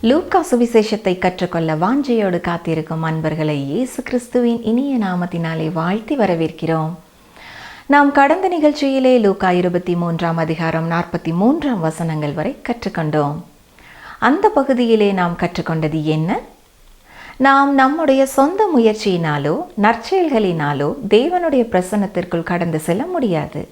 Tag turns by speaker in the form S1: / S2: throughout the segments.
S1: லூக்கா சுவிசேஷத்தை கற்றுக்கொள்ள வாஞ்சையோடு காத்திருக்கும் அன்பர்களை இயேசு கிறிஸ்துவின் இனிய நாமத்தினாலே வாழ்த்தி வரவேற்கிறோம். நாம் கடந்த நிகழ்ச்சியிலே லூக்கா 23 அதிகாரம் 43 வசனங்கள் வரை கற்றுக்கொண்டோம். அந்த பகுதியிலே நாம் கற்றுக்கொண்டது என்ன? நாம் நம்முடைய சொந்த முயற்சியினாலோ நற்செயல்களினாலோ தேவனுடைய பிரசன்னத்திற்குள் கடந்து செல்ல முடியாது.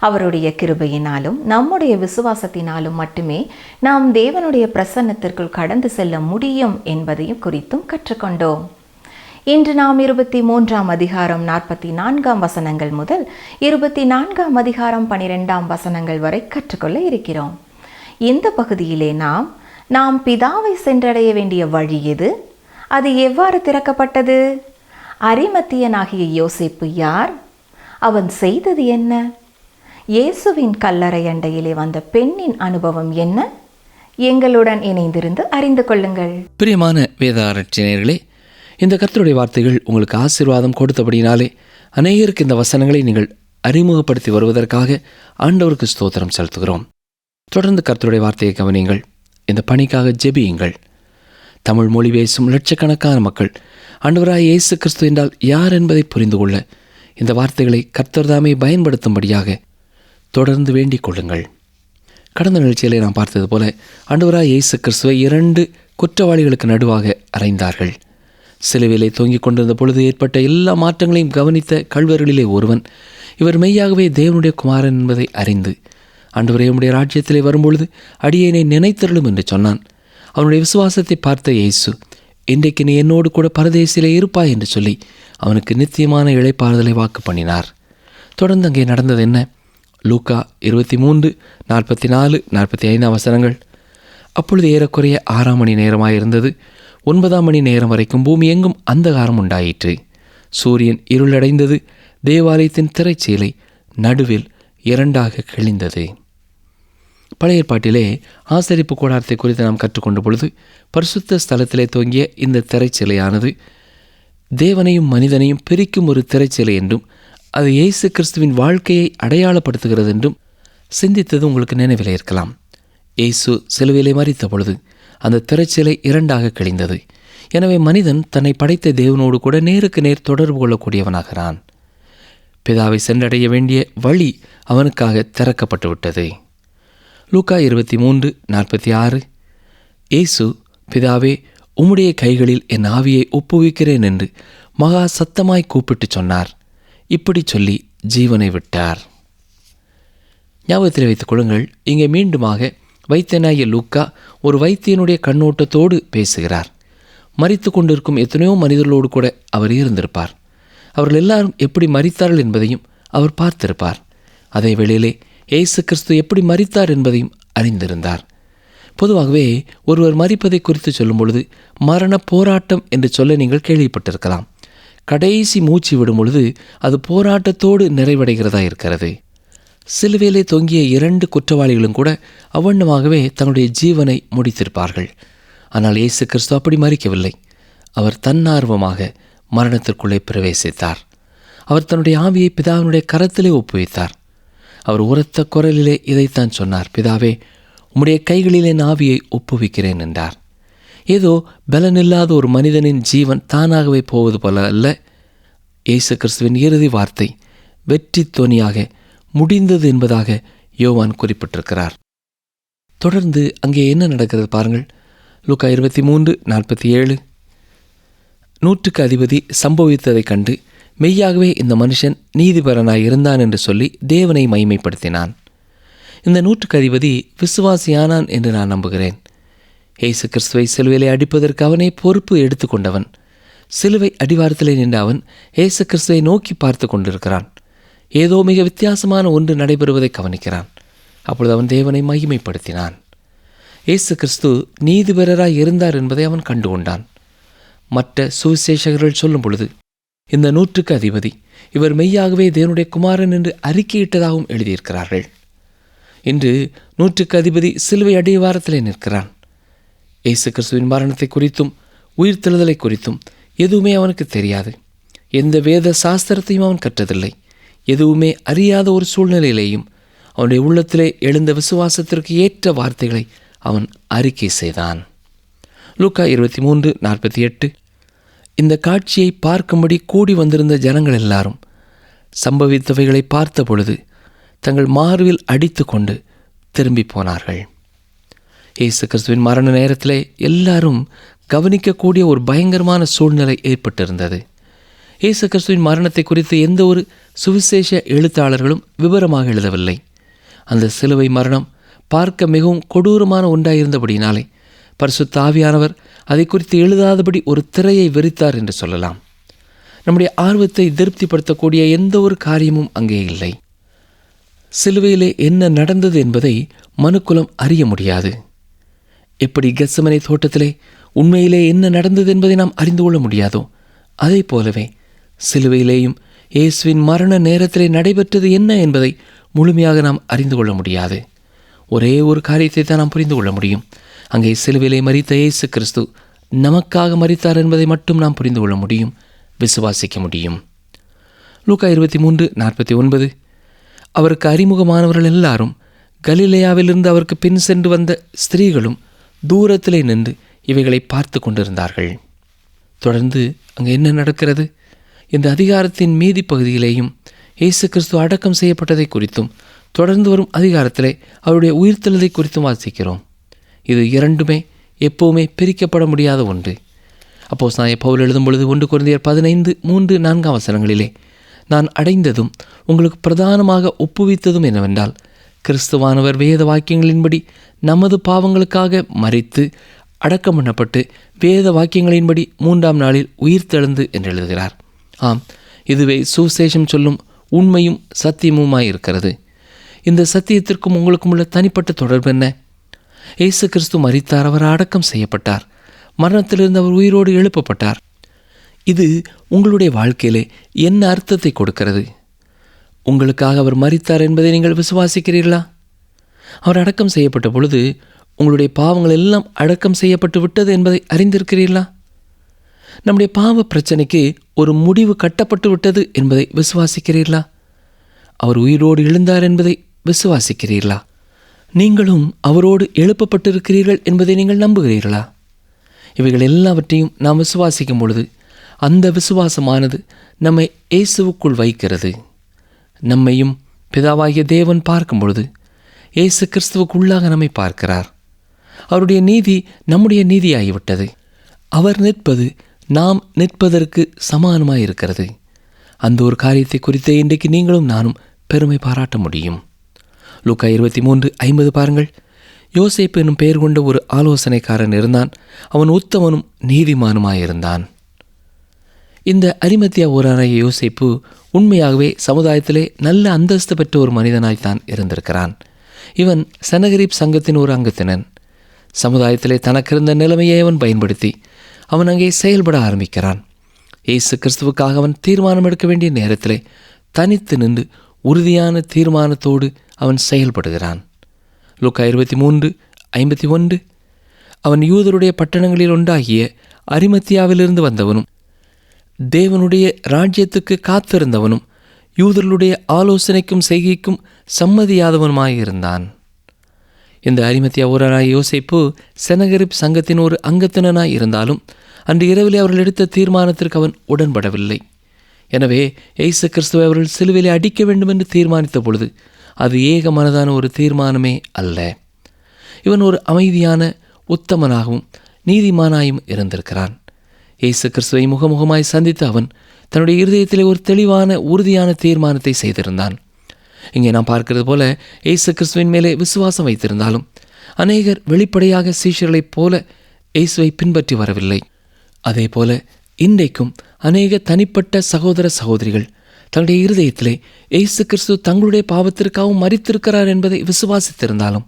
S1: அவருடைய கிருபையினாலும் நம்முடைய விசுவாசத்தினாலும் மட்டுமே நாம் தேவனுடைய பிரசன்னத்திற்குள் கடந்து செல்ல முடியும் என்பதையும் குறித்தும் கற்றுக்கொண்டோம். இன்று நாம் 23 அதிகாரம் 44 வசனங்கள் முதல் 24 அதிகாரம் 12 வசனங்கள் வரை கற்றுக்கொள்ள இருக்கிறோம். இந்த பகுதியிலே நாம் பிதாவை சென்றடைய வேண்டிய வழி எது? அது எவ்வாறு திறக்கப்பட்டது? அரிமத்தியனாகிய யோசேப்பு யார்? அவன் செய்தது என்ன? இயேசுவின் கல்லறை அண்டையிலே வந்த பெண்ணின் அனுபவம் என்ன? எங்களுடன் இணைந்திருந்து அறிந்து கொள்ளுங்கள்.
S2: பிரியமான வேத ஆராய்ச்சியர்களே, இந்த கர்த்தருடைய வார்த்தைகள் உங்களுக்கு ஆசீர்வாதம் கொடுத்தபடினாலே அநேகருக்கு இந்த வசனங்களை நீங்கள் அறிமுகப்படுத்தி வருவதற்காக ஆண்டவருக்கு ஸ்தோத்திரம் செலுத்துகிறோம். தொடர்ந்து கர்த்தருடைய வார்த்தையை கவனியுங்கள். இந்த பணிக்காக ஜெபியுங்கள். தமிழ் மொழி பேசும் லட்சக்கணக்கான மக்கள் ஆண்டவராய் இயேசு கிறிஸ்து என்றால் யார் என்பதை புரிந்து கொள்ள இந்த வார்த்தைகளை கர்த்தர் தாமே பயன்படுத்தும்படியாக தொடர்ந்து வேண்டிக் கொள்ளுங்கள். கடந்த நிகழ்ச்சியிலே நாம் பார்த்தது போல ஆண்டவராய் இயேசு கிறிஸ்துவை 2 குற்றவாளிகளுக்கு நடுவாக அறைந்தார்கள். சிலுவையிலே தொங்கிக் கொண்டிருந்த பொழுது ஏற்பட்ட எல்லா மாற்றங்களையும் கவனித்த கள்வர்களிலே ஒருவன், இவர் மெய்யாகவே தேவனுடைய குமாரன் என்பதை அறிந்து, ஆண்டவரே உம்முடைய ராஜ்யத்திலே வரும்பொழுது அடியேனை நினைத்தருளும் என்று சொன்னான். அவனுடைய விசுவாசத்தை பார்த்த இயேசு, இன்றைக்கு நீ என்னோடு கூட பரதேசிலே இருப்பாய் என்று சொல்லி அவனுக்கு நித்தியமான இளைப்பாறுதலை வாக்கு பண்ணினார். தொடர்ந்து அங்கே நடந்தது என்ன? லூக்கா 23, 44, 45 வசனங்கள். அப்பொழுது ஏறக்குறைய 6 மணி நேரமாயிருந்தது. 9 மணி நேரம் வரைக்கும் பூமி எங்கும் அந்தகாரம் உண்டாயிற்று. சூரியன் இருளடைந்தது. தேவாலயத்தின் திரைச்சீலை நடுவில் 2 கிழிந்தது. பழைய ஏற்பாட்டிலே ஆசரிப்பு கூடாரத்தை குறித்து நாம் கற்றுக்கொண்ட பொழுது பரிசுத்த ஸ்தலத்திலே தொங்கிய இந்த திரைச்சீலையானது தேவனையும் மனிதனையும் பிரிக்கும் ஒரு திரைச்சீலை என்றும் அது இயேசு கிறிஸ்துவின் வாழ்க்கையை அடையாளப்படுத்துகிறது என்றும் சிந்தித்தது உங்களுக்கு நினைவில் இருக்கலாம். இயேசு சிலுவையிலே மரித்த பொழுது அந்த திரைச்சீலை 2 கிழிந்தது. எனவே மனிதன் தன்னை படைத்த தேவனோடு கூட நேருக்கு நேர் தொடர்பு கொள்ளக்கூடியவனாகிறான். பிதாவை சென்றடைய வேண்டிய வழி அவனுக்காக திறக்கப்பட்டு விட்டது. லூக்கா 23, 46. இயேசு, பிதாவே உம்முடைய கைகளில் என் ஆவியை ஒப்புவிக்கிறேன் என்று மகா சத்தமாய் கூப்பிட்டு சொன்னார். இப்படி சொல்லி ஜீவனை விட்டார். ஞாபகத்தில் வைத்துக் கொள்ளுங்கள், இங்கே மீண்டுமாக வைத்தியனாகிய லூக்கா ஒரு வைத்தியனுடைய கண்ணோட்டத்தோடு பேசுகிறார். மரித்து கொண்டிருக்கும் எத்தனையோ மனிதர்களோடு கூட அவர் இருந்திருப்பார். அவர்கள் எல்லாரும் எப்படி மரித்தார்கள் என்பதையும் அவர் பார்த்திருப்பார். அதே வேளையிலே இயேசு கிறிஸ்து எப்படி மரித்தார் என்பதையும் அறிந்திருந்தார். பொதுவாகவே ஒருவர் மரிப்பதை குறித்து சொல்லும் பொழுது மரண போராட்டம் என்று சொல்ல நீங்கள் கேள்விப்பட்டிருக்கலாம். கடைசி மூச்சு விடும் பொழுது அது போராட்டத்தோடு நிறைவடைகிறதா இருக்கிறது. சிலுவையிலே தொங்கிய 2 குற்றவாளிகளும் கூட அவ்வண்ணமாகவே தங்களுடைய ஜீவனை முடித்திருப்பார்கள். ஆனால் இயேசு கிறிஸ்து அப்படி மரிக்கவில்லை. அவர் தன்னார்வமாக மரணத்திற்குள்ளே பிரவேசித்தார். அவர் தன்னுடைய ஆவியை பிதாவினுடைய கரத்திலே ஒப்புவித்தார். அவர் உரத்த குரலிலே இதைத்தான் சொன்னார். பிதாவே உம்முடைய கைகளிலே என் ஆவியை ஒப்புவிக்கிறேன் என்றார். ஏதோ பலனில்லாத ஒரு மனிதனின் ஜீவன் தானாகவே போவது போல அல்ல. இயேசு கிறிஸ்துவின் இறுதி வார்த்தை வெற்றி தொனியாக முடிந்தது என்பதாக யோவான் குறிப்பிட்டிருக்கிறார். தொடர்ந்து அங்கே என்ன நடக்கிறது பாருங்கள். லூக்கா 23, 47. 100க்கு அதிபதி சம்பவித்ததைக் கண்டு மெய்யாகவே இந்த மனுஷன் நீதிபரனாய் இருந்தான் என்று சொல்லி தேவனை மகிமைப்படுத்தினான். இந்த 100க்கு அதிபதி விசுவாசியானான் என்று நான் நம்புகிறேன். இயேசு கிறிஸ்துவை சிலுவையிலே அடிப்பதற்கு அவனே பொறுப்பு எடுத்துக்கொண்டவன். சிலுவை அடிவாரத்திலே நின்ற அவன் இயேசு கிறிஸ்துவை நோக்கி பார்த்து கொண்டிருக்கிறான். ஏதோ மிக வித்தியாசமான ஒன்று நடைபெறுவதை கவனிக்கிறான். அப்பொழுது அவன் தேவனை மகிமைப்படுத்தினான். இயேசு கிறிஸ்து நீதிபரராய் இருந்தார் என்பதை அவன் கண்டுகொண்டான். மற்ற சுவிசேஷகர்கள் சொல்லும் பொழுது இந்த 100க்கு அதிபதி இவர் மெய்யாகவே தேவனுடைய குமாரன் என்று அறிக்கையிட்டதாகவும் எழுதியிருக்கிறார்கள். இன்று 100க்கு அதிபதி சிலுவை அடிவாரத்திலே நிற்கிறான். இயேசு கிறிஸ்துவின் மரணத்தை குறித்தும் உயிர்த்தெழுதலை குறித்தும் எதுவுமே அவனுக்கு தெரியாது. எந்த வேத சாஸ்திரத்தையும் அவன் கற்றதில்லை. எதுவுமே அறியாத ஒரு சூழ்நிலையிலேயும் அவனுடைய உள்ளத்திலே எழுந்த விசுவாசத்திற்கு ஏற்ற வார்த்தைகளை அவன் அறிக்கை செய்தான். லூக்கா 23:48. இந்த காட்சியை பார்க்கும்படி கூடி வந்திருந்த ஜனங்கள் எல்லாரும் சம்பவித்தவைகளை பார்த்த பொழுது தங்கள் மார்பில் அடித்து கொண்டு திரும்பி போனார்கள். இயேசு கிறிஸ்துவின் மரண நேரத்திலே எல்லாரும் கவனிக்கக்கூடிய ஒரு பயங்கரமான சூழ்நிலை ஏற்பட்டிருந்தது. இயேசு கிறிஸ்துவின் மரணத்தை குறித்து எந்த ஒரு சுவிசேஷ எழுத்தாளர்களும் விவரமாக எழுதவில்லை. அந்த சிலுவை மரணம் பார்க்க மிகவும் கொடூரமான ஒன்றாயிருந்தபடினாலே பரிசுத்த ஆவியானவர் அதை குறித்து எழுதாதபடி ஒரு திரையை விரித்தார் என்று சொல்லலாம். நம்முடைய ஆர்வத்தை திருப்திப்படுத்தக்கூடிய எந்த ஒரு காரியமும் அங்கே இல்லை. சிலுவையிலே என்ன நடந்தது என்பதை மனுக்குலம் அறிய முடியாது. எப்படி கெத்செமனே தோட்டத்திலே உண்மையிலே என்ன நடந்தது என்பதை நாம் அறிந்து கொள்ள முடியாதோ, அதே போலவே சிலுவையிலேயும் இயேசுவின் மரண நேரத்திலே நடைபெற்றது என்ன என்பதை முழுமையாக நாம் அறிந்து கொள்ள முடியாது. ஒரே ஒரு காரியத்தை தான் நாம் புரிந்து கொள்ள முடியும். அங்கே சிலுவையிலே மரித்த இயேசு கிறிஸ்து நமக்காக மரித்தார் என்பதை மட்டும் நாம் புரிந்து கொள்ள முடியும், விசுவாசிக்க முடியும். லூக்கா 23:49. அவருக்கு அறிமுகமானவர்கள் எல்லாரும் கலிலேயாவிலிருந்து அவருக்கு பின் சென்று வந்த ஸ்திரீகளும் தூரத்திலே நின்று இவைகளை பார்த்து கொண்டிருந்தார்கள். தொடர்ந்து அங்கே என்ன நடக்கிறது? இந்த அதிகாரத்தின் மீதி பகுதியிலேயும் இயேசு கிறிஸ்து அடக்கம் செய்யப்பட்டதை குறித்தும் தொடர்ந்து வரும் அதிகாரத்திலே அவருடைய உயிர்த்தெழுதை குறித்தும் வாசிக்கிறோம். இது இரண்டுமே எப்போவுமே பிரிக்கப்பட முடியாத ஒன்று. அப்போஸ்தலனாகிய பவுல் எழுதும் பொழுது 1 கொரிந்தியர் 15:3-4 நான் அடைந்ததும் உங்களுக்கு பிரதானமாக ஒப்புவித்ததும் என்னவென்றால், கிறிஸ்துவானவர் வேத வாக்கியங்களின்படி நமது பாவங்களுக்காக மரித்து அடக்கம் பண்ணப்பட்டு வேத வாக்கியங்களின்படி 3ஆம் நாளில் உயிர்த்தெழுந்து என்று எழுதுகிறார். ஆம், இதுவே சுவிசேஷம் சொல்லும் உண்மையும் சத்தியமுமாயிருக்கிறது. இந்த சத்தியத்திற்கும் உங்களுக்கும் உள்ள தனிப்பட்ட தொடர்பு என்ன? இயேசு கிறிஸ்து மரித்தார், அவர் அடக்கம் செய்யப்பட்டார், மரணத்திலிருந்து அவர் உயிரோடு எழுப்பப்பட்டார். இது உங்களுடைய வாழ்க்கையிலே என்ன அர்த்தத்தை கொடுக்கிறது? உங்களுக்காக அவர் மரித்தார் என்பதை நீங்கள் விசுவாசிக்கிறீர்களா? அவர் அடக்கம் செய்யப்பட்ட பொழுது உங்களுடைய பாவங்கள் எல்லாம் அடக்கம் செய்யப்பட்டு விட்டது என்பதை அறிந்திருக்கிறீர்களா? நம்முடைய பாவ பிரச்சனைக்கு ஒரு முடிவு கட்டப்பட்டு விட்டது என்பதை விசுவாசிக்கிறீர்களா? அவர் உயிரோடு எழுந்தார் என்பதை விசுவாசிக்கிறீர்களா? நீங்களும் அவரோடு எழுப்பப்பட்டிருக்கிறீர்கள் என்பதை நீங்கள் நம்புகிறீர்களா? இவைகள் எல்லாவற்றையும் நாம் விசுவாசிக்கும் பொழுது அந்த விசுவாசமானது நம்மை இயேசுவுக்குள் வைக்கிறது. நம்மையும் பிதாவாகிய தேவன் பார்க்கும் பொழுது இயேசு கிறிஸ்துவுக்குள்ளாக நம்மை பார்க்கிறார். அவருடைய நீதி நம்முடைய நீதியாகிவிட்டது. அவர் நிற்பது நாம் நிற்பதற்கு சமானமாயிருக்கிறது. அந்த ஒரு காரியத்தை குறித்து இன்றைக்கு நீங்களும் நானும் பெருமை பாராட்ட முடியும். லூக்கா 23:50 பாருங்கள். யோசேப்பு என்னும் பெயர் கொண்ட ஒரு ஆலோசனைக்காரன் இருந்தான். அவன் உத்தமனும் நீதிமானுமாயிருந்தான். இந்த அரிமத்தியா ஊரானாகிய யோசேப்பு உண்மையாகவே சமுதாயத்திலே நல்ல அந்தஸ்து பெற்ற ஒரு மனிதனாய்த்தான் இருந்திருக்கிறான். இவன் சனகரிப் சங்கத்தின் ஒரு அங்கத்தினன். சமுதாயத்திலே தனக்கிருந்த நிலைமையை அவன் பயன்படுத்தி அவன் அங்கே செயல்பட ஆரம்பிக்கிறான். இயேசு கிறிஸ்துவுக்காக அவன் தீர்மானம் எடுக்க வேண்டிய நேரத்திலே தனித்து நின்று உறுதியான தீர்மானத்தோடு அவன் செயல்படுகிறான். லூக்கா 23:51. அவன் யூதருடைய பட்டணங்களில் ஒன்றாகிய அரிமத்தியாவிலிருந்து வந்தவனும் தேவனுடைய ராஜ்யத்துக்கு காத்திருந்தவனும் யூதர்களுடைய ஆலோசனைக்கும் செய்கைக்கும் சம்மதியாதவனுமாயிருந்தான். இந்த அரிமத்தியா ஊரானாகிய யோசேப்பு செனகரிப் சங்கத்தின் ஒரு அங்கத்தினனாய் இருந்தாலும் அன்று இரவிலே அவர்கள் எடுத்த தீர்மானத்திற்கு அவன் உடன்படவில்லை. எனவே இயேசு கிறிஸ்துவை அவர்கள் சிலுவையிலே அடிக்க வேண்டும் என்று தீர்மானித்த பொழுது அது ஏக மனதான ஒரு தீர்மானமே அல்ல. இவன் ஒரு அமைதியான உத்தமனாகவும் நீதிமானாயும் இருந்திருக்கிறான். இயேசு கிறிஸ்துவை முகமுகமாய் சந்தித்த அவன் தன்னுடைய இருதயத்திலே ஒரு தெளிவான உறுதியான தீர்மானத்தை செய்திருந்தான். இங்கே நாம் பார்க்கிறது போல இயேசு கிறிஸ்துவின் மேலே விசுவாசம் வைத்திருந்தாலும் அநேகர் வெளிப்படையாக சீஷர்களைப் போல இயேசுவை பின்பற்றி வரவில்லை. அதே போல இன்றைக்கும் அநேக தனிப்பட்ட சகோதர சகோதரிகள் தங்களுடைய இருதயத்திலே இயேசு கிறிஸ்து தங்களுடைய பாவத்திற்காகவும் மரித்திருக்கிறார் என்பதை விசுவாசித்திருந்தாலும்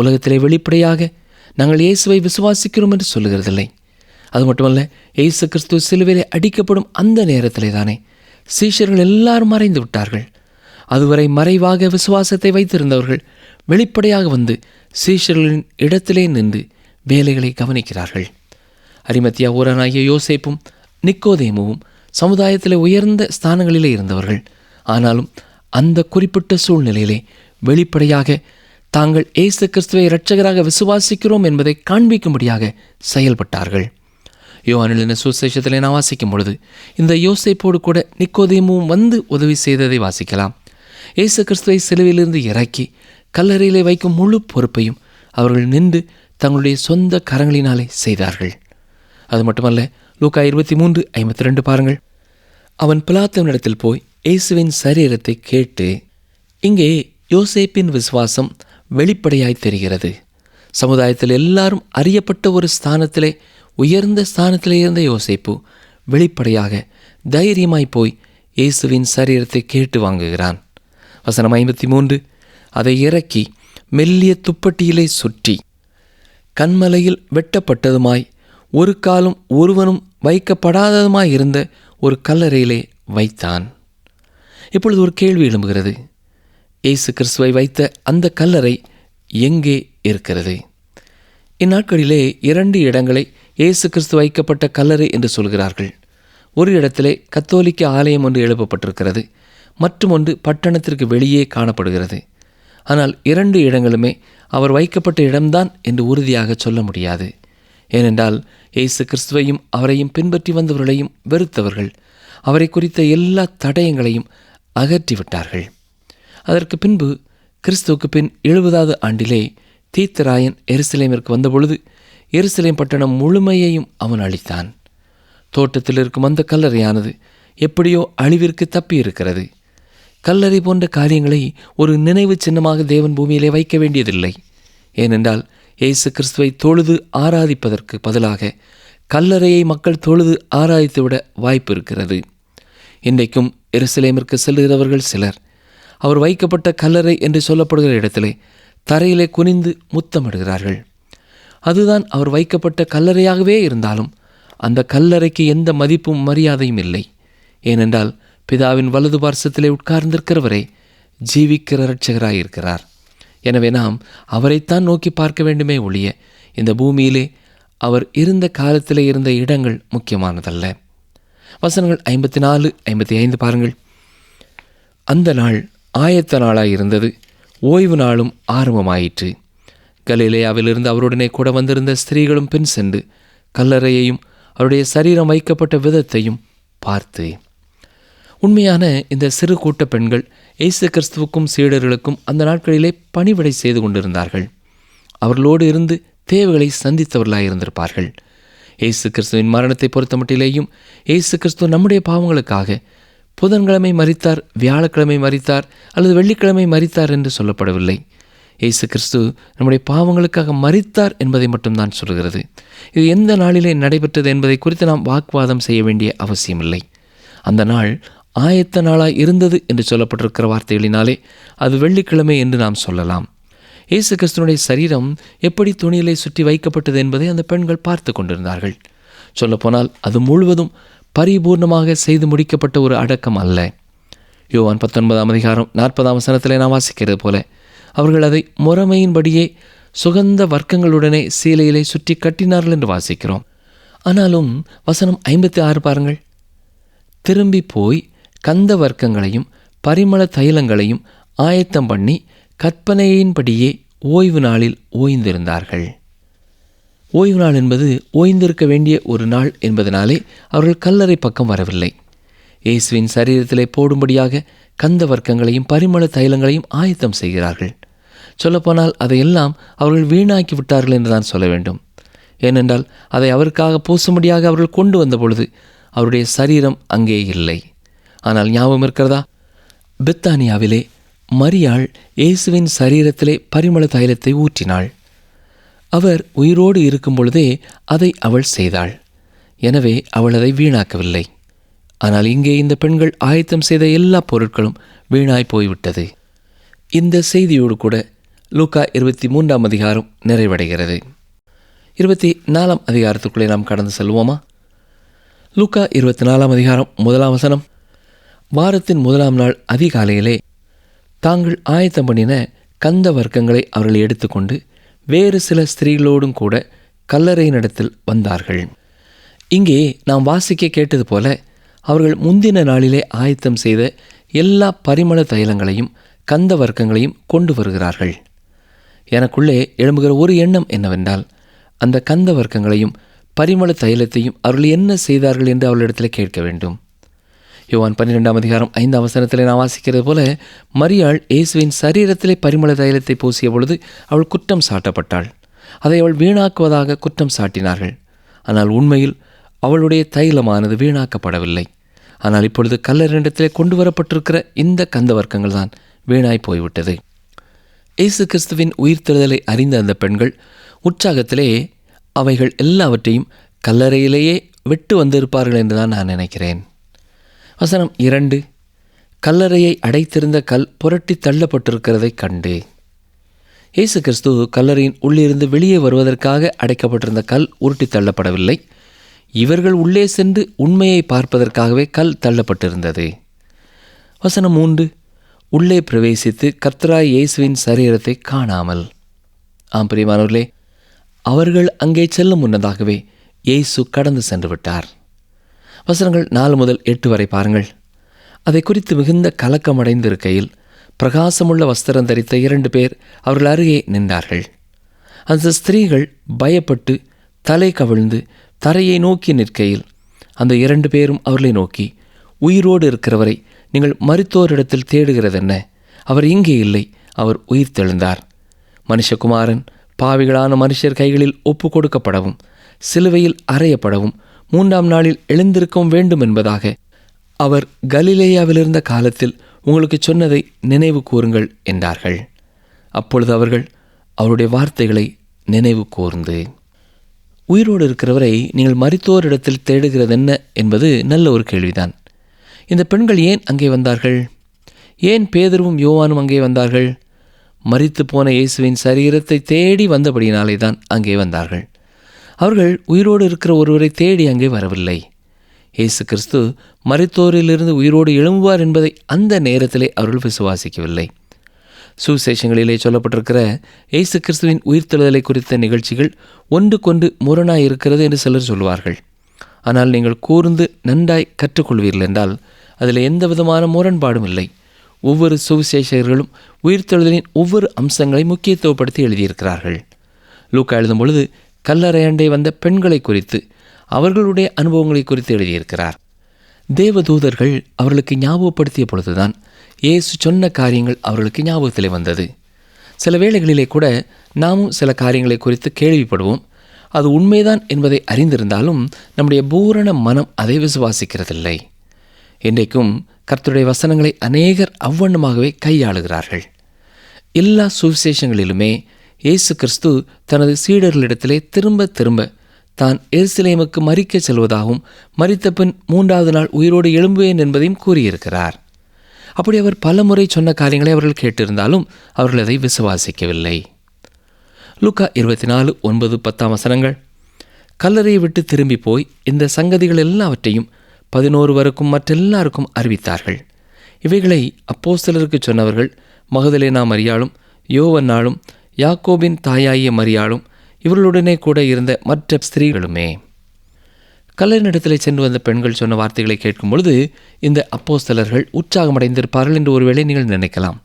S2: உலகத்திலே வெளிப்படையாக நாங்கள் இயேசுவை விசுவாசிக்கிறோம் என்று சொல்லுகிறதில்லை. அது மட்டுமல்ல, இயேசு கிறிஸ்து சிலுவையிலே அடிக்கப்படும் அந்த நேரத்திலே தானே சீஷர்கள் எல்லாரும் மறைந்து விட்டார்கள். அதுவரை மறைவாக விசுவாசத்தை வைத்திருந்தவர்கள் வெளிப்படையாக வந்து சீஷர்களின் இடத்திலே நின்று வேலைகளை கவனிக்கிறார்கள். அரிமத்தியா ஊரானாகிய யோசேப்பும் நிக்கோதேமுவும் சமுதாயத்திலே உயர்ந்த ஸ்தானங்களிலே இருந்தவர்கள். ஆனாலும் அந்த குறிப்பிட்ட சூழ்நிலையிலே வெளிப்படையாக தாங்கள் இயேசு கிறிஸ்துவை இரட்சகராக விசுவாசிக்கிறோம் என்பதை காண்பிக்கும்படியாக செயல்பட்டார்கள். யோவானின் சுவிசேஷத்திலே நான் வாசிக்கும் பொழுது இந்த யோசேப்போடு கூட நிக்கோதேமுவும் வந்து உதவி செய்ததை வாசிக்கலாம். இயேசு கிறிஸ்துவை சிலுவையிலிருந்து இறக்கி கல்லறையிலே வைக்கும் முழு பொறுப்பையும் அவர்கள் நின்று தங்களுடைய சொந்த கரங்களினாலே செய்தார்கள். அது மட்டுமல்ல, லூக்கா 23:52 பாருங்கள். அவன் பிலாத்துவினிடத்தில் போய் இயேசுவின் சரீரத்தை கேட்டு, இங்கே யோசேப்பின் விசுவாசம் வெளிப்படையாய் தெரிகிறது. சமுதாயத்தில் எல்லாரும் அறியப்பட்ட ஒரு ஸ்தானத்திலே, உயர்ந்த ஸ்தானத்திலே இருந்த யோசேப்பு வெளிப்படையாக தைரியமாய் போய் இயேசுவின் சரீரத்தை கேட்டு வாங்குகிறான். வசனம் 53, அதை இறக்கி மெல்லிய துப்பட்டியிலே சுற்றி கண்மலையில் வெட்டப்பட்டதுமாய் ஒரு காலும் ஒருவனும் வைக்கப்படாததுமாய் இருந்த ஒரு கல்லறையிலே வைத்தான். இப்பொழுது ஒரு கேள்வி எழும்புகிறது. இயேசு கிறிஸ்துவை வைத்த அந்த கல்லறை எங்கே இருக்கிறது? இந்நாட்களிலே 2 இடங்களை இயேசு கிறிஸ்து வைக்கப்பட்ட கல்லறை என்று சொல்கிறார்கள். ஒரு இடத்திலே கத்தோலிக்க ஆலயம் ஒன்று எழுப்பப்பட்டிருக்கிறது, மற்றும் ஒன்று பட்டணத்திற்கு வெளியே காணப்படுகிறது. ஆனால் 2 இடங்களுமே அவர் வைக்கப்பட்ட இடம்தான் என்று உறுதியாக சொல்ல முடியாது. ஏனென்றால் இயேசு கிறிஸ்துவையும் அவரையும் பின்பற்றி வந்தவர்களையும் வெறுத்தவர்கள் அவரை குறித்த எல்லா தடயங்களையும் அகற்றிவிட்டார்கள். அதற்கு பின்பு கிறிஸ்துவுக்கு பின் 70வது ஆண்டிலே தீத்தராயன் எருசலேமிற்கு வந்தபொழுது எருசலேம் பட்டணம் முழுமையையும் அவன் அழித்தான். தோட்டத்தில் இருக்கும் அந்த கல்லறையானது எப்படியோ அழிவிற்கு தப்பி இருக்கிறது. கல்லறை போன்ற காரியங்களை ஒரு நினைவு சின்னமாக தேவன் பூமியிலே வைக்க வேண்டியதில்லை. ஏனென்றால் இயேசு கிறிஸ்துவை தொழுது ஆராதிப்பதற்கு பதிலாக கல்லறையை மக்கள் தொழுது ஆராதித்துவிட வாய்ப்பு இருக்கிறது. இன்றைக்கும் எருசலேமிற்கு செல்லுகிறவர்கள் சிலர் அவர் வைக்கப்பட்ட கல்லறை என்று சொல்லப்படுகிற இடத்திலே தரையிலே குனிந்து முத்தமிடுகிறார்கள். அதுதான் அவர் வைக்கப்பட்ட கல்லறையாகவே இருந்தாலும் அந்த கல்லறைக்கு எந்த மதிப்பும் மரியாதையும் இல்லை. ஏனென்றால் பிதாவின் வலது பார்சத்திலே உட்கார்ந்திருக்கிறவரே ஜீவிக்கிற இரட்சகராயிருக்கிறார். எனவே நாம் அவரைத்தான் நோக்கி பார்க்க வேண்டுமே ஒழிய இந்த பூமியிலே அவர் இருந்த காலத்திலே இருந்த இடங்கள் முக்கியமானதல்ல. வசனங்கள் 54, 55 பாருங்கள். அந்த நாள் ஆயத்த நாளாயிருந்தது, ஓய்வு நாளும் ஆரம்பமாயிற்று. கலிலேயாவிலிருந்து அவருடனே கூட வந்திருந்த ஸ்திரீகளும் பின் சென்று கல்லறையையும் அவருடைய சரீரம் வைக்கப்பட்ட விதத்தையும் பார்த்து. உண்மையான இந்த சிறு கூட்ட பெண்கள் இயேசு கிறிஸ்துவுக்கும் சீடர்களுக்கும் அந்த நாட்களிலே பணிவிடை செய்து கொண்டிருந்தார்கள். அவர்களோடு இருந்து தேவைகளை சந்தித்தவர்களாயிருந்திருப்பார்கள். இயேசு கிறிஸ்துவின் மரணத்தை பொறுத்தமட்டிலேயும் இயேசு கிறிஸ்துவ நம்முடைய பாவங்களுக்காக புதன்கிழமை மரித்தார், வியாழக்கிழமை மரித்தார் அல்லது வெள்ளிக்கிழமை மரித்தார் என்று சொல்லப்படவில்லை. இயேசு கிறிஸ்து நம்முடைய பாவங்களுக்காக மரித்தார் என்பதை மட்டும்தான் சொல்கிறது. இது எந்த நாளிலே நடைபெற்றது என்பதை குறித்து நாம் வாக்குவாதம் செய்ய வேண்டிய அவசியமில்லை. அந்த நாள் ஆயத்த நாளாய் இருந்தது என்று சொல்லப்பட்டிருக்கிற வார்த்தைகளினாலே அது வெள்ளிக்கிழமை என்று நாம் சொல்லலாம். இயேசு கிறிஸ்துவனுடைய சரீரம் எப்படி துணியிலே சுற்றி வைக்கப்பட்டது என்பதை அந்த பெண்கள் பார்த்து கொண்டிருந்தார்கள். சொல்லப்போனால் அது முழுவதும் பரிபூர்ணமாக செய்து முடிக்கப்பட்ட ஒரு அடக்கம் அல்ல. யோவான் 19:40 நாம் வாசிக்கிறது போல அவர்கள் அதை முறைமையின்படியே சுகந்த வர்க்கங்களுடனே சீலையிலே சுற்றி கட்டினார்கள் என்று வாசிக்கிறோம். ஆனாலும் வசனம் 56 பாருங்கள். திரும்பி போய் கந்த வர்க்கங்களையும் பரிமள தைலங்களையும் ஆயத்தம் பண்ணி கற்பனையின்படியே ஓய்வு நாளில் ஓய்ந்திருந்தார்கள். ஓய்வு நாள் என்பது ஓய்ந்திருக்க வேண்டிய ஒரு நாள் என்பதனாலே அவர்கள் கல்லறை பக்கம் வரவில்லை. இயேசுவின் சரீரத்திலே போடும்படியாக கந்த வர்க்கங்களையும் பரிமள தைலங்களையும் ஆயத்தம் செய்கிறார்கள். சொல்லப்போனால் அதையெல்லாம் அவர்கள் வீணாக்கி விட்டார்கள் என்று தான் சொல்ல வேண்டும். ஏனென்றால் அதை அவருக்காக பூசும்படியாக அவர்கள் கொண்டு வந்த பொழுது அவருடைய சரீரம் அங்கே இல்லை. ஆனால் ஞாபகம் இருக்கிறதா? பெத்தானியாவிலே மரியாள் இயேசுவின் சரீரத்திலே பரிமள தைலத்தை ஊற்றினாள். அவர் உயிரோடு இருக்கும் பொழுதே அதை அவள் செய்தாள். எனவே அவள் அதை வீணாக்கவில்லை. ஆனால் இங்கே இந்த பெண்கள் ஆயத்தம் செய்த எல்லா பொருட்களும் வீணாய் போய்விட்டது. இந்த செய்தியோடு கூட லூக்கா 23 நிறைவடைகிறது. 24 நாம் கடந்து செல்வோமா? லூக்கா 24 1 வாரத்தின் 1 நாள் அதிகாலையிலே தாங்கள் ஆயத்தம் பண்ணின கந்த வர்க்கங்களை அவர்கள் எடுத்துக்கொண்டு வேறு சில ஸ்திரீகளோடும் கூட கல்லறையினிடத்தில் வந்தார்கள். இங்கே நாம் வாசிக்க கேட்டது போல அவர்கள் முந்தின நாளிலே ஆயத்தம் செய்த எல்லா பரிமள தைலங்களையும் கந்த வர்க்கங்களையும் கொண்டு வருகிறார்கள். எனக்குள்ளே எழும்புகிற ஒரு எண்ணம் என்னவென்றால், அந்த கந்த வர்க்கங்களையும் பரிமள தைலத்தையும் அவர்கள் என்ன செய்தார்கள் என்று அவளிடத்தில் கேட்க வேண்டும். யோவான் 12:5 நான் வாசிக்கிறது போல, மரியாள் இயேசுவின் சரீரத்திலே பரிமள தைலத்தை பூசிய பொழுது அவள் குற்றம் சாட்டப்பட்டாள். அதை அவள் வீணாக்குவதாக குற்றம் சாட்டினார்கள். ஆனால் உண்மையில் அவளுடைய தைலமானது வீணாக்கப்படவில்லை. ஆனால் இப்பொழுது கல்லறையிடத்திலே கொண்டு வரப்பட்டிருக்கிற இந்த கந்த வர்க்கங்கள் தான் வீணாய் போய்விட்டது. இயேசு கிறிஸ்துவின் உயிர்த்தெழுதலை அறிந்த அந்த பெண்கள் உற்சாகத்திலே அவைகள் எல்லாவற்றையும் கல்லறையிலேயே விட்டு வந்திருப்பார்கள் என்று தான் நான் நினைக்கிறேன். வசனம் 2, கல்லறையை அடைத்திருந்த கல் புரட்டி தள்ளப்பட்டிருக்கிறதை கண்டு. இயேசு கிறிஸ்து கல்லறையின் உள்ளிருந்து வெளியே வருவதற்காக அடைக்கப்பட்டிருந்த கல் உருட்டி தள்ளப்படவில்லை. இவர்கள் உள்ளே சென்று உண்மையை பார்ப்பதற்காகவே கல் தள்ளப்பட்டிருந்தது. வசனம் 3, உள்ளே பிரவேசித்து கர்த்தராய் இயேசுவின் சரீரத்தை காணாமல். ஆம் பிரியமானவர்களே, அவர்கள் அங்கே செல்லும் முன்னதாகவே இயேசு கடந்து சென்று விட்டார். வசனங்கள் 4-8 வரை பாருங்கள். அதை குறித்து மிகுந்த கலக்கமடைந்திருக்கையில் பிரகாசமுள்ள வஸ்திரம் தரித்த 2 பேர் அவர்கள் அருகே நின்றார்கள். அந்த ஸ்திரீகள் பயப்பட்டு தலை கவிழ்ந்து தரையை நோக்கி நிற்கையில் அந்த 2 பேரும் அவர்களை நோக்கி, உயிரோடு இருக்கிறவரை நீங்கள் மரித்தோரிடத்தில் தேடுகிறதென்ன? அவர் இங்கே இல்லை, அவர் உயிர் தெழுந்தார். மனுஷகுமாரன் பாவிகளான மனுஷர் கைகளில் ஒப்பு கொடுக்கப்படவும் சிலுவையில் அறையப்படவும் 3ஆம் நாளில் எழுந்திருக்கவும் வேண்டும் என்பதாக அவர் கலிலேயாவிலிருந்த காலத்தில் உங்களுக்கு சொன்னதை நினைவு கூறுங்கள் என்றார்கள். அப்பொழுது அவர்கள் அவருடைய வார்த்தைகளை நினைவு கூர்ந்து, உயிரோடு இருக்கிறவரை நீங்கள் மரித்தோரிடத்தில் தேடுகிறது என்ன என்பது நல்ல ஒரு கேள்விதான். இந்த பெண்கள் ஏன் அங்கே வந்தார்கள்? ஏன் பேதுருவும் யோவானும் அங்கே வந்தார்கள்? மரித்து போன இயேசுவின் சரீரத்தை தேடி வந்தபடியினாலே தான் அங்கே வந்தார்கள். அவர்கள் உயிரோடு இருக்கிற ஒருவரை தேடி அங்கே வரவில்லை. இயேசு கிறிஸ்து மரித்தோரிலிருந்து உயிரோடு எழும்புவார் என்பதை அந்த நேரத்திலே அவர்கள் விசுவாசிக்கவில்லை. சுவிசேஷங்களிலே சொல்லப்பட்டிருக்கிற இயேசு கிறிஸ்துவின் உயிர்த்தெழுதலை குறித்த நிகழ்ச்சிகள் ஒன்றுக்கொன்று முரணாய் இருக்கிறது என்று சிலர் சொல்வார்கள். ஆனால் நீங்கள் கூர்ந்து நன்றாய் கற்றுக்கொள்வீர்கள் என்றால் அதில் எந்த விதமான முரண்பாடும் இல்லை. ஒவ்வொரு சுவிசேஷகர்களும் உயிர்த்தெழுதலின் ஒவ்வொரு அம்சங்களை முக்கியத்துவப்படுத்தி எழுதியிருக்கிறார்கள். லூக்கா எழுதும் பொழுது கல்லறையண்டை வந்த பெண்களை குறித்து, அவர்களுடைய அனுபவங்களை குறித்து எழுதியிருக்கிறார். தேவதூதர்கள் அவர்களுக்கு ஞாபகப்படுத்திய பொழுதுதான் இயேசு சொன்ன காரியங்கள் அவர்களுக்கு ஞாபகத்தில் வந்தது. சில வேளைகளிலே கூட நாமும் சில காரியங்களை குறித்து கேள்விப்படுவோம். அது உண்மைதான் என்பதை அறிந்திருந்தாலும் நம்முடைய பூரண மனம் அதை விசுவாசிக்கிறதில்லை. இன்றைக்கும் கர்த்தருடைய வசனங்களை அநேகர் அவ்வண்ணமாகவே கையாளுகிறார்கள். எல்லா சுவிசேஷங்களிலுமே இயேசு கிறிஸ்து தனது சீடர்களிடத்திலே திரும்ப திரும்ப தான் எருசலேமுக்கு மரிக்கச் செல்வதாகவும் மரித்த பின் 3ஆவது நாள் உயிரோடு எழும்புவேன் என்பதையும் கூறியிருக்கிறார். அப்படி அவர் பல முறை சொன்ன காரியங்களை அவர்கள் கேட்டிருந்தாலும் அவர்கள் அதை விசுவாசிக்கவில்லை. லூக்கா 24:9-10 கல்லறையை விட்டு திரும்பி போய் இந்த சங்கதிகள் எல்லாவற்றையும் 11 மற்றெல்லாருக்கும் அறிவித்தார்கள். இவைகளை அப்போஸ்தலருக்கு சொன்னவர்கள் மகதலேனா மரியாளும் யோவன்னாளும் யாக்கோபின் தாயாகிய மரியாளும் இவர்களுடனே கூட இருந்த மற்ற ஸ்திரீகளுமே. கல்லறையிடத்திலே சென்று வந்த பெண்கள் சொன்ன வார்த்தைகளை கேட்கும் பொழுது இந்த அப்போஸ்தலர்கள் உற்சாகமடைந்திருப்பார்கள் என்று ஒருவேளை நீங்கள் நினைக்கலாம்.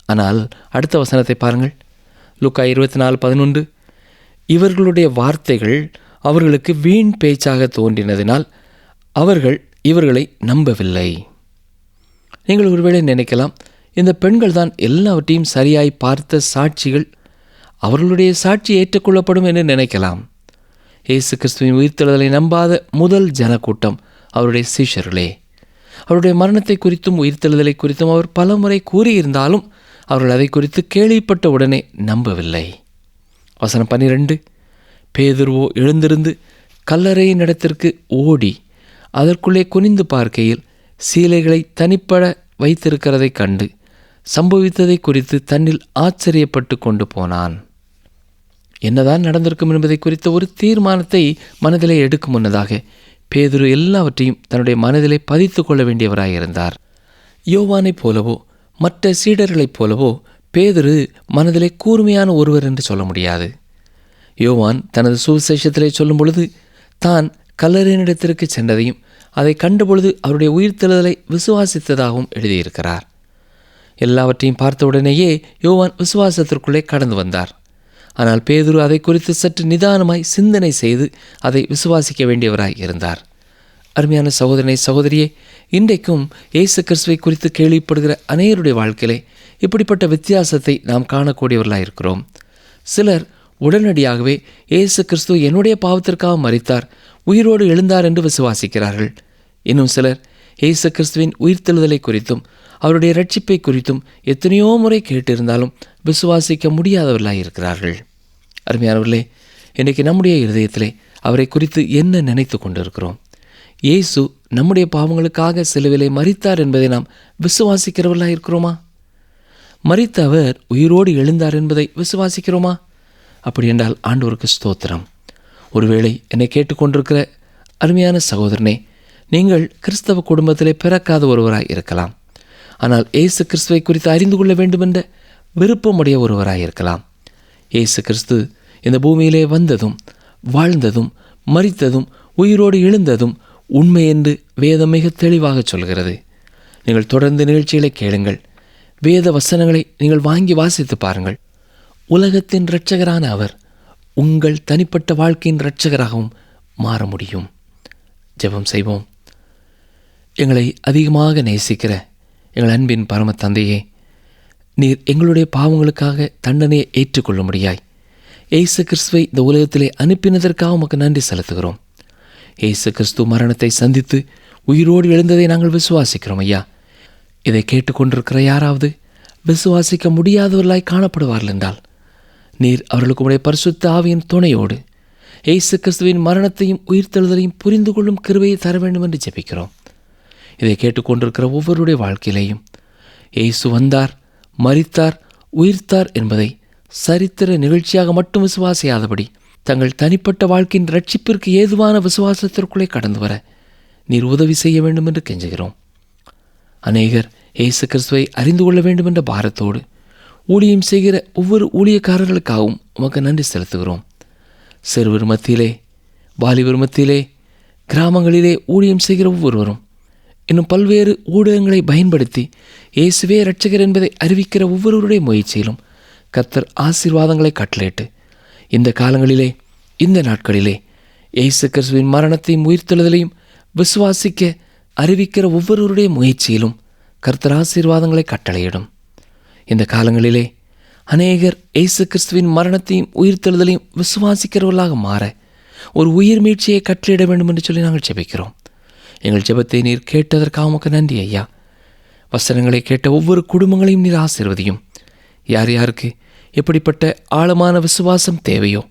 S2: ஆனால் அடுத்த வசனத்தை பாருங்கள். லூக்கா 24:11 இவர்களுடைய வார்த்தைகள் அவர்களுக்கு வீண் பேச்சாக தோன்றினதினால் அவர்கள் இவர்களை நம்பவில்லை. நீங்கள் ஒருவேளை நினைக்கலாம், இந்த பெண்கள் தான் எல்லாவற்றையும் சரியாய் பார்த்த சாட்சிகள், அவர்களுடைய சாட்சி ஏற்றுக்கொள்ளப்படும் என்று நினைக்கலாம். இயேசு கிறிஸ்துவின் உயிர்த்தெழுதலை நம்பாத முதல் ஜனக்கூட்டம் அவருடைய சீஷர்களே. அவருடைய மரணத்தை குறித்தும் உயிர்த்தெழுதலை குறித்தும் அவர் பல முறை கூறியிருந்தாலும் அவர்கள் அதை குறித்து கேள்விப்பட்ட உடனே நம்பவில்லை. வசனம் 12 பேதுருவோ எழுந்திருந்து கல்லறையின் இடத்திற்கு ஓடி அதற்குள்ளே குனிந்து பார்க்கையில் சீலைகளை தனிப்பட வைத்திருக்கிறதை கண்டு சம்பவித்ததை குறித்து தன்னில் ஆச்சரியப்பட்டு கொண்டு போனான். என்னதான் நடந்திருக்கும் என்பதை குறித்த ஒரு தீர்மானத்தை மனதிலே எடுக்கும் முன்னதாக பேதுரு எல்லாவற்றையும் தன்னுடைய மனதிலே பதித்து கொள்ள வேண்டியவராயிருந்தார். யோவானைப் போலவோ மற்ற சீடர்களைப் போலவோ பேதுரு மனதிலே கூர்மையான ஒருவர் என்று சொல்ல முடியாது. யோவான் தனது சுவிசேஷத்திலே சொல்லும் பொழுது தான் கல்லறையினிடத்திற்கு சென்றதையும் அதை கண்டபொழுது அவருடைய உயிர்த்தெழுதலை விசுவாசித்ததாகவும் எழுதியிருக்கிறார். எல்லாவற்றையும் பார்த்தவுடனேயே யோவான் விசுவாசத்திற்குள்ளே கடந்து வந்தார். ஆனால் பேதுரு அதை குறித்து சற்று நிதானமாய் சிந்தனை செய்து அதை விசுவாசிக்க வேண்டியவராய் இருந்தார். அருமையான சகோதரனை சகோதரியே, இன்றைக்கும் இயேசு கிறிஸ்துவை குறித்து கேள்விப்படுகிற அநேகருடைய வாழ்க்கையிலே இப்படிப்பட்ட வித்தியாசத்தை நாம் காணக்கூடியவர்களாக இருக்கிறோம். சிலர் உடனடியாகவே இயேசு கிறிஸ்து என்னுடைய பாவத்திற்காக மரித்தார், உயிரோடு எழுந்தார் என்று விசுவாசிக்கிறார்கள். இன்னும் சிலர் இயேசு கிறிஸ்துவின் உயிர்த்தெழுதலை குறித்தும் அவருடைய இரட்சிப்பை குறித்தும் எத்தனையோ முறை கேட்டிருந்தாலும் விசுவாசிக்க முடியாதவர்களாக இருக்கிறார்கள். அருமையானவர்களே, இன்றைக்கு நம்முடைய இருதயத்திலே அவரை குறித்து என்ன நினைத்து கொண்டிருக்கிறோம்? இயேசு நம்முடைய பாவங்களுக்காக சிலுவையிலே மரித்தார் என்பதை நாம் விசுவாசிக்கிறவர்களாக இருக்கிறோமா? மரித்த அவர் உயிரோடு எழுந்தார் என்பதை விசுவாசிக்கிறோமா? அப்படி என்றால் ஆண்டவருக்கு ஸ்தோத்திரம். ஒருவேளை என்னை கேட்டுக்கொண்டிருக்கிற அருமையான சகோதரனே, நீங்கள் கிறிஸ்தவ குடும்பத்திலே பிறக்காத ஒருவராய் இருக்கலாம். ஆனால் இயேசு கிறிஸ்துவை குறித்து அறிந்து கொள்ள வேண்டுமென்ற விருப்பமுடைய ஒருவராய் இருக்கலாம். இயேசு கிறிஸ்து இந்த பூமியிலே வந்ததும் வாழ்ந்ததும் மரித்ததும் உயிரோடு எழுந்ததும் உண்மை என்று வேதம் மிக தெளிவாக சொல்கிறது. நீங்கள் தொடர்ந்து நிகழ்ச்சிகளை கேளுங்கள். வேத வசனங்களை நீங்கள் வாங்கி வாசித்து பாருங்கள். உலகத்தின் இரட்சகரான அவர் உங்கள் தனிப்பட்ட வாழ்க்கையின் இரட்சகராகவும் மாற முடியும். ஜெபம் செய்வோம். எங்களை அதிகமாக நேசிக்கிற எங்கள் அன்பின் பரம தந்தையே, நீர் எங்களுடைய பாவங்களுக்காக தண்டனையை ஏற்றுக்கொள்ள முடியாய் இயேசு கிறிஸ்துவை இந்த உலகத்திலே அனுப்பினதற்காக உமக்கு நன்றி செலுத்துகிறோம். இயேசு கிறிஸ்து மரணத்தை சந்தித்து உயிரோடு எழுந்ததை நாங்கள் விசுவாசிக்கிறோம் ஐயா. இதை கேட்டுக்கொண்டிருக்கிற யாராவது விசுவாசிக்க முடியாதவர்களாய் காணப்படுவார்கள் என்றால், நீர் அவர்களுக்கு உடைய பரிசுத்த ஆவியின் துணையோடு இயேசு கிறிஸ்துவின் மரணத்தையும் உயிர்த்தெழுதலையும் புரிந்து கொள்ளும் கிருபையை தர வேண்டும் என்று ஜெபிக்கிறோம். இதை கேட்டுக்கொண்டிருக்கிற ஒவ்வொருடைய வாழ்க்கையிலேயும் இயேசு வந்தார், மரித்தார், உயிர்த்தார் என்பதை சரித்திர நிகழ்ச்சியாக மட்டும் விசுவாசியாதபடி தங்கள் தனிப்பட்ட வாழ்க்கையின் ரட்சிப்பிற்கு ஏதுவான விசுவாசத்திற்குள்ளே கடந்து வர நீர் உதவி செய்ய வேண்டும் என்று கெஞ்சுகிறோம். அநேகர் இயேசு கிறிஸ்துவை அறிந்து கொள்ள வேண்டும் என்ற பாரத்தோடு ஊழியம் செய்கிற ஒவ்வொரு ஊழியக்காரர்களுக்காகவும் உமக்கு நன்றி செலுத்துகிறோம். சிறுவர் மத்தியிலே, வாலிபர் மத்தியிலே, கிராமங்களிலே ஊழியம் செய்கிற ஒவ்வொருவரும், இன்னும் பல்வேறு ஊடகங்களை பயன்படுத்தி இயேசுவே இரட்சகர் என்பதை அறிவிக்கிற ஒவ்வொருவருடைய முயற்சியிலும் கர்த்தர் ஆசீர்வாதங்களை கட்டளையிட்டு இந்த காலங்களிலே, இந்த நாட்களிலே இயேசு கிறிஸ்துவின் மரணத்தையும் உயிர்த்தெழுதலையும் விசுவாசிக்க அறிவிக்கிற ஒவ்வொருவருடைய முயற்சியிலும் கர்த்தர் ஆசீர்வாதங்களை கட்டளையிடும். இந்த காலங்களிலே அநேகர் இயேசு கிறிஸ்துவின் மரணத்தையும் உயிர்த்தெழுதலையும் விசுவாசிக்கிறவர்களாக மாற ஒரு உயிர் மீட்சியை கட்டளையிட வேண்டும் என்று சொல்லி நாங்கள் ஜெபிக்கிறோம். எங்கள் ஜெபத்தை நீர் கேட்டதற்காக உமக்கு நன்றி ஐயா. வசனங்களை கேட்ட ஒவ்வொரு குடும்பங்களையும் நீர் ஆசீர்வதியும். யார் யாருக்கு எப்படிப்பட்ட ஆழமான விசுவாசம் தேவையோ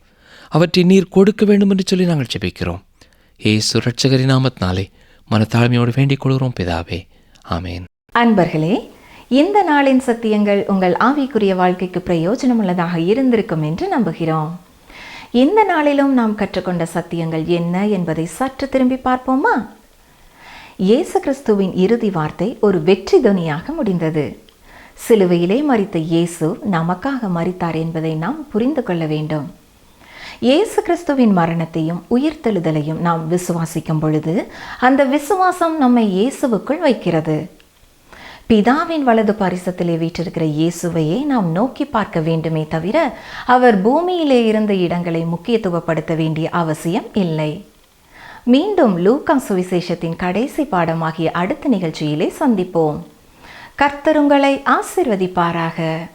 S2: அவற்றை நீர் கொடுக்க வேண்டும் என்று சொல்லி நாங்கள் ஜெபிக்கிறோம். இயேசு இரட்சகரின் நாமத்தினாலே மனத்தாழ்மையோடு வேண்டிக் கொள்கிறோம் பிதாவே, ஆமேன்.
S1: அன்பர்களே, இந்த நாளின் சத்தியங்கள் உங்கள் ஆவிக்குரிய வாழ்க்கைக்கு பிரயோஜனமுள்ளதாக இருந்திருக்கும் என்று நம்புகிறோம். இந்த நாளிலும் நாம் கற்றுக்கொண்ட சத்தியங்கள் என்ன என்பதை சற்று திரும்பி பார்ப்போமா? இயேசு கிறிஸ்துவின் இறுதி வார்த்தை ஒரு வெற்றி துணியாக முடிந்தது. சிலுவையிலே மரித்த இயேசு நமக்காக மரித்தார் என்பதை நாம் புரிந்து கொள்ள வேண்டும். இயேசு கிறிஸ்துவின் மரணத்தையும் உயிர்த்தெழுதலையும் நாம் விசுவாசிக்கும் பொழுது அந்த விசுவாசம் நம்மை இயேசுவுக்குள் வைக்கிறது. பிதாவின் வலது பரிசத்திலே வீற்றிருக்கிற இயேசுவையே நாம் நோக்கி பார்க்க வேண்டுமே தவிர அவர் பூமியிலே இருந்த இடங்களை முக்கியத்துவப்படுத்த வேண்டிய அவசியம் இல்லை. மீண்டும் லூக்கா சுவிசேஷத்தின் கடைசி பாடமாகிய அடுத்த நிகழ்ச்சியிலே சந்திப்போம். கர்த்தர் உங்களை ஆசீர்வதிப்பாராக.